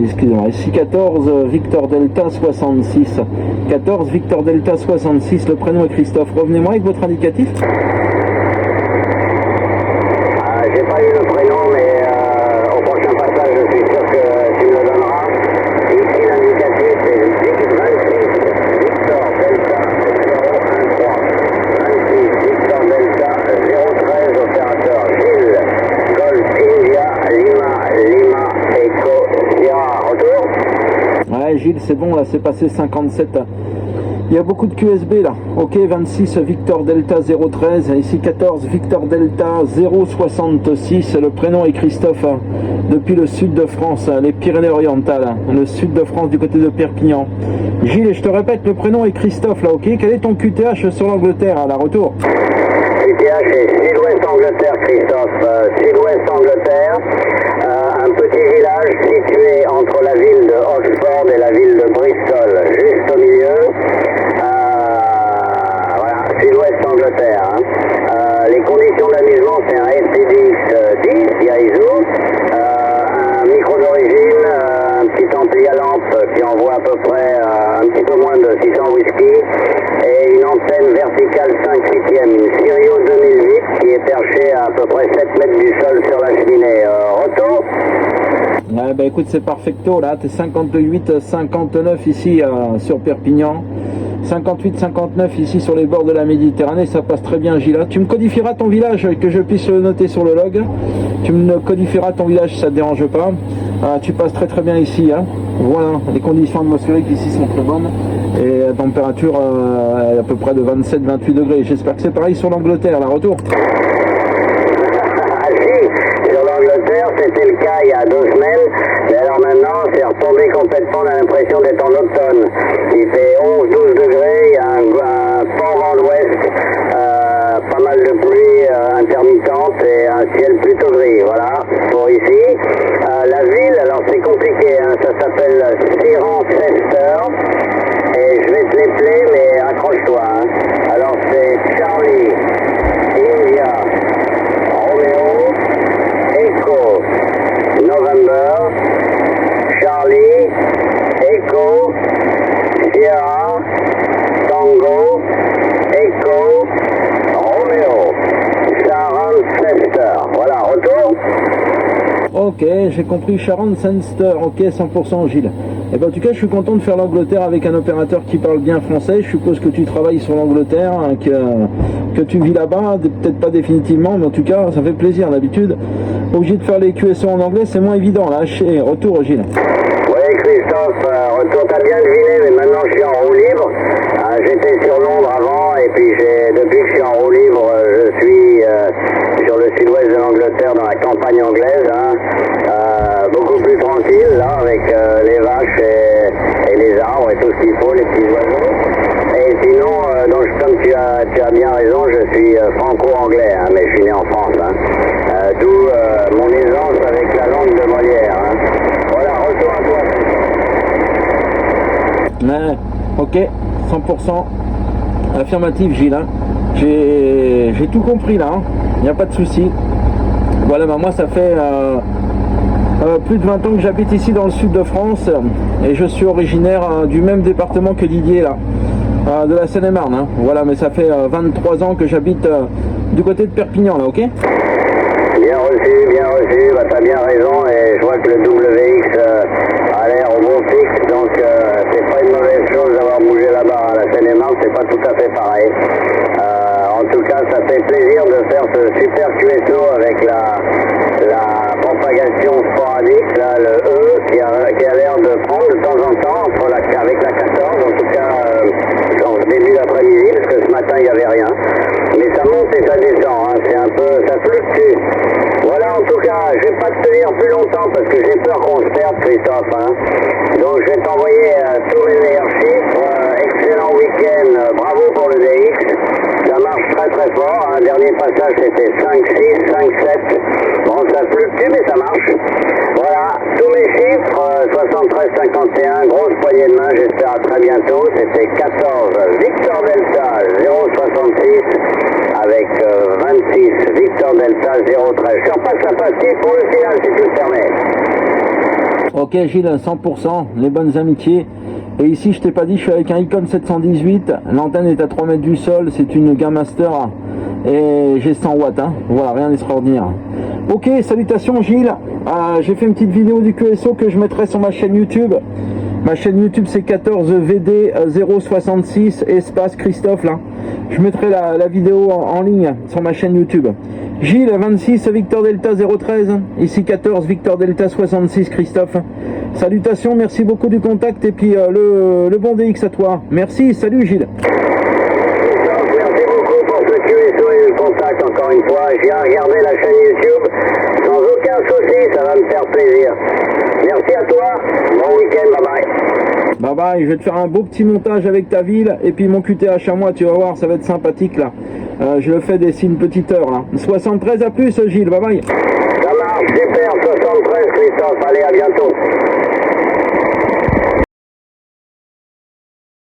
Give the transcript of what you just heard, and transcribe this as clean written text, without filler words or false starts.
excusez-moi, ici 14 Victor Delta 66. 14 Victor Delta 66, le prénom est Christophe. Revenez-moi avec votre indicatif. J'ai pas eu le prénom, mais au prochain passage, je suis sûr que tu me le donneras. Ici, l'indicatif, c'est 26 Victor Delta 013. 26 Victor Delta 013, opérateur Gilles, Golf India, Lima, Echo, Sierra. Retour? Ouais, Gilles, c'est bon, là, c'est passé 57. Il y a beaucoup de QSB là. Ok, 26 Victor Delta 013, ici 14 Victor Delta 066, le prénom est Christophe, depuis le sud de France, les Pyrénées-Orientales, le sud de France du côté de Perpignan. Gilles, je te répète, le prénom est Christophe là, ok? Quel est ton QTH sur l'Angleterre à la retour? QTH est Sud-Ouest Angleterre, Christophe, Sud-Ouest Angleterre, un petit village situé entre la ville de Oxford et la ville de Bristol, juste au milieu. Voilà, Sud-Ouest Angleterre. Les conditions d'amusement, c'est un FTDX 10, Yaesu, un micro d'origine, un petit ampli à lampe qui envoie à peu près un petit peu moins de 600 whisky, et une antenne verticale 5/8e, une Sirio 2008 qui est perchée à peu près 7 mètres du sol sur la cheminée. Retour? Ouais, bah écoute, c'est perfecto là, t'es 58-59 ici sur Perpignan. 58-59 ici sur les bords de la Méditerranée, ça passe très bien Gilles. Tu me codifieras ton village, que je puisse le noter sur le log. Tu me codifieras ton village si ça ne te dérange pas. Tu passes très bien ici. Hein. Voilà, les conditions atmosphériques ici sont très bonnes. Et la température est à peu près de 27-28 degrés. J'espère que c'est pareil sur l'Angleterre, la retour. Sur l'Angleterre, c'était le cas il y a 2 semaines, mais alors maintenant, c'est retombé complètement, on a l'impression d'être en automne. Il fait 11-12 degrés, il y a un fort vent de l'ouest, pas mal de pluie intermittente et un ciel plutôt gris, voilà, pour ici. La ville, alors c'est compliqué, hein, ça s'appelle Cirencester, et je vais te l'épeler, mais accroche-toi. Hein. Alors c'est Charlie, India, Romeo, Echo, November, Charlie, Echo, Sierra, Tango, Echo, Romeo, Cirencester. Voilà, retour? Ok, j'ai compris, Cirencester, ok, 100% Gilles. Et ben, en tout cas, je suis content de faire l'Angleterre avec un opérateur qui parle bien français. Je suppose que tu travailles sur l'Angleterre, hein, que tu vis là-bas, peut-être pas définitivement, mais en tout cas, ça fait plaisir d'habitude. Obligé de faire les QSO en anglais, c'est moins évident là. Retour Gilles. Oui Christophe, retour, t'as bien deviné, mais maintenant je suis en roue libre. J'étais sur Londres avant, et puis depuis que je suis en roue libre, je suis sur le sud-ouest de l'Angleterre, dans la campagne anglaise, hein, beaucoup plus tranquille, là, avec les vaches et les arbres et tout ce qu'il faut, les petits oiseaux. Et sinon, donc, comme tu as bien raison, je suis franco-anglais, hein, mais je suis né en France. Hein. D'où mon aisance avec la langue de Molière. Hein. Voilà, retour à toi. Ouais, ok, 100% affirmatif Gilles. Hein. J'ai tout compris là, il n'y a pas de souci. Voilà, bah, moi ça fait plus de 20 ans que j'habite ici dans le sud de France et je suis originaire du même département que Didier là, de la Seine-et-Marne. Hein. Voilà, mais ça fait 23 ans que j'habite du côté de Perpignan là, ok? Bien reçu, bah, t'as bien raison, et je vois que le WX a l'air au bon fixe, donc c'est pas une mauvaise chose d'avoir bougé là-bas. À la Seine-et-Marne, c'est pas tout à fait pareil. En tout cas, ça fait plaisir de faire ce super QSO avec la propagation sporadique, là, le E, qui a l'air de prendre de temps en temps avec la 14, en tout cas en début d'après-midi, parce que ce matin, il n'y avait rien. Mais ça monte et ça descend, hein, c'est un peu, ça fluctue. Voilà, en tout cas, je vais pas te tenir plus longtemps parce que j'ai peur qu'on se perde, Christophe. Hein. Donc, je vais t'envoyer tous mes meilleurs chiffres. Excellent week-end, bravo pour le DX. Ça marche très fort. Un dernier passage, c'était 5-6, 5-7. Bon, ça fluctue, mais ça marche. Voilà, tous mes chiffres, 73-51, grosse poignée de main, j'espère à très bientôt. C'était 14 Victor Delta 066 avec 26 Victor Delta 013. Je repasse la pastille pour le final si tu le permets. Ok Gilles, 100%, les bonnes amitiés. Et ici, je t'ai pas dit, je suis avec un Icon 718. L'antenne est à 3 mètres du sol. C'est une Game Master. Et j'ai 100 watts. Hein. Voilà, rien d'extraordinaire. Ok, salutations Gilles. J'ai fait une petite vidéo du QSO que je mettrai sur ma chaîne YouTube. Ma chaîne YouTube, c'est 14VD066 espace Christophe. Là. Je mettrai la vidéo en ligne sur ma chaîne YouTube. Gilles, 26 Victor Delta 013. Ici 14 Victor Delta 66 Christophe. Salutations, merci beaucoup du contact et puis le bon DX à toi. Merci, salut Gilles. Merci beaucoup pour ce QSO et le contact encore une fois. Je viens regarder la chaîne YouTube sans aucun souci, ça va me faire plaisir. Merci à toi, bon week-end, bye bye. Bye bye, je vais te faire un beau petit montage avec ta ville et puis mon QTH à moi, tu vas voir, ça va être sympathique là. Je le fais d'ici une petite heure là. 73 à plus Gilles, bye bye. Ça marche, super, 73 Christophe, allez à bientôt.